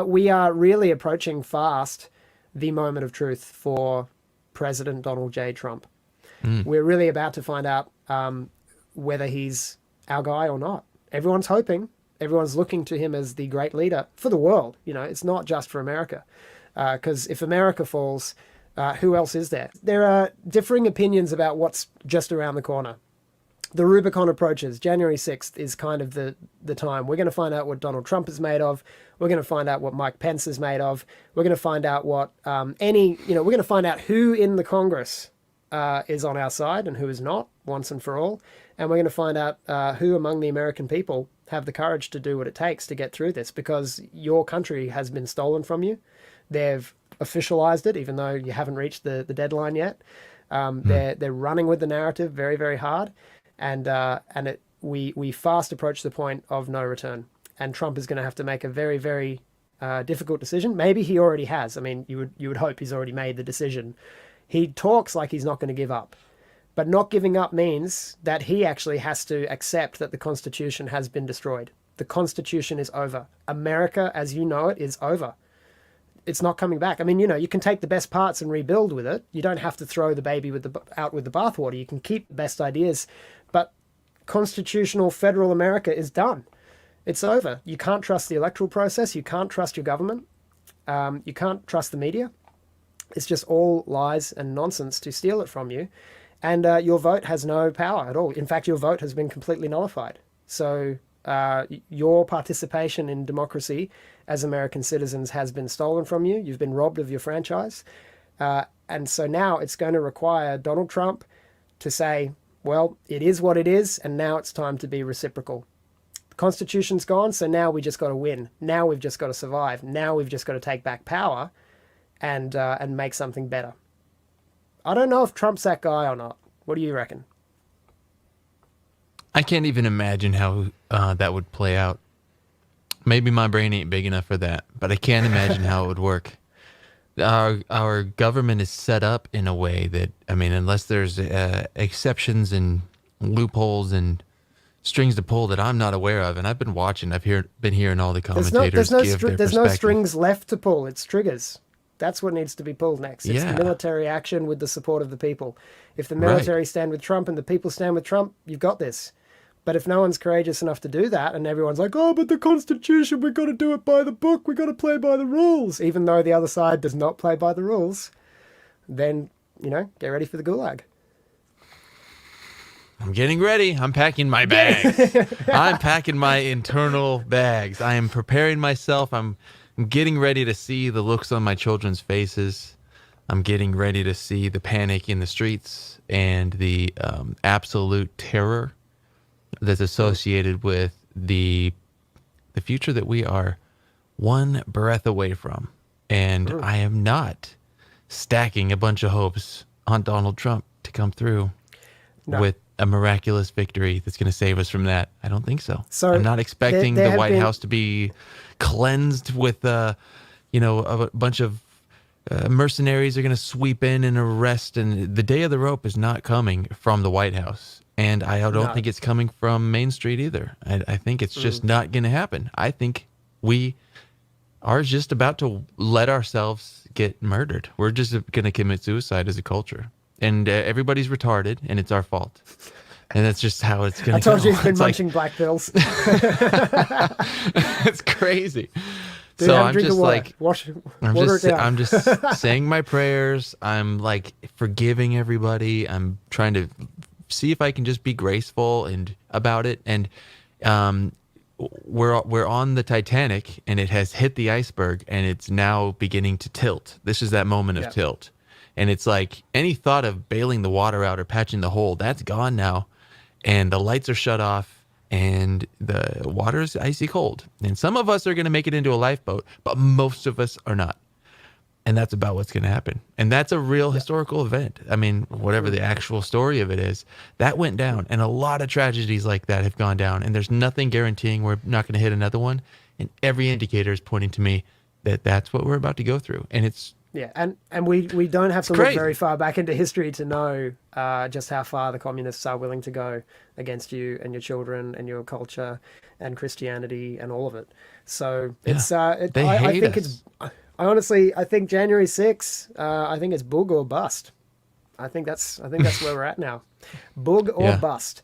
We are really approaching fast the moment of truth for President Donald J. Trump. We're really about to find out whether he's our guy or not. Everyone's hoping. Everyone's looking to him as the great leader for the world. You know, it's not just for America. Because if America falls, who else is there? There are differing opinions about what's just around the corner. The Rubicon approaches. January 6th is kind of the time. We're going to find out what Donald Trump is made of. We're going to find out what Mike Pence is made of. We're going to find out what we're going to find out who in the Congress is on our side and who is not, once and for all. And we're going to find out who among the American people have the courage to do what it takes to get through this, because your country has been stolen from you. They've officialized it, even though you haven't reached the deadline yet. They're running with the narrative very, very hard. And we fast approach the point of no return. And Trump is going to have to make a very, very difficult decision. Maybe he already has. I mean, you would hope he's already made the decision. He talks like he's not going to give up. But not giving up means that he actually has to accept that the Constitution has been destroyed. The Constitution is over. America, as you know it, is over. It's not coming back. I mean, you can take the best parts and rebuild with it. You don't have to throw the baby out with the bathwater. You can keep the best ideas. But constitutional federal America is done. It's over. You can't trust the electoral process. You can't trust your government. You can't trust the media. It's just all lies and nonsense to steal it from you. And your vote has no power at all. In fact, your vote has been completely nullified. So your participation in democracy as American citizens has been stolen from you. You've been robbed of your franchise. And so now it's going to require Donald Trump to say, well, it is what it is, and now it's time to be reciprocal. The Constitution's gone, so now we just got to win. Now we've just got to survive. Now we've just got to take back power and make something better. I don't know if Trump's that guy or not. What do you reckon? I can't even imagine how that would play out. Maybe my brain ain't big enough for that, but I can't imagine how it would work. Our government is set up in a way that, I mean, unless there's exceptions and loopholes and strings to pull that I'm not aware of, and I've been watching, been hearing all the commentators give their perspective. There's no strings left to pull. It's triggers. That's what needs to be pulled next. It's military action with the support of the people. If the military stand with Trump and the people stand with Trump, you've got this. But if no one's courageous enough to do that, and everyone's like, oh, but the Constitution, we've got to do it by the book, we've got to play by the rules, even though the other side does not play by the rules, then, get ready for the gulag. I'm getting ready. I'm packing my bags. I'm packing my internal bags. I am preparing myself. I'm getting ready to see the looks on my children's faces. I'm getting ready to see the panic in the streets and the absolute terror that's associated with the future that we are one breath away from. And I am not stacking a bunch of hopes on Donald Trump to come through with a miraculous victory that's going to save us from that. I don't think so. I'm not expecting the White House to be cleansed with, a bunch of mercenaries are going to sweep in and arrest. And the day of the rope is not coming from the White House. And I don't think it's coming from Main Street either. I think it's just not going to happen. I think we are just about to let ourselves get murdered. We're just going to commit suicide as a culture. And everybody's retarded, and it's our fault. And that's just how it's going to go. I told you he's been munching black pills. It's crazy. Dude, so I'm just like, I'm just saying my prayers. I'm like forgiving everybody. I'm trying to see if I can just be graceful and about it. And we're on the Titanic, and it has hit the iceberg, and it's now beginning to tilt. This is that moment of tilt. And it's like any thought of bailing the water out or patching the hole, that's gone now. And the lights are shut off, and the water is icy cold. And some of us are going to make it into a lifeboat, but most of us are not. And that's about what's going to happen. And that's a real historical event. I mean, whatever the actual story of it is, that went down. And a lot of tragedies like that have gone down. And there's nothing guaranteeing we're not going to hit another one. And every indicator is pointing to me that that's what we're about to go through. And it's and we don't have to look very far back into history to know just how far the communists are willing to go against you and your children and your culture and Christianity and all of it. So Yeah. it's They I hate think us. I honestly I think January 6th, I think it's boog or bust. I think that's where we're at now. Boog or Yeah. bust.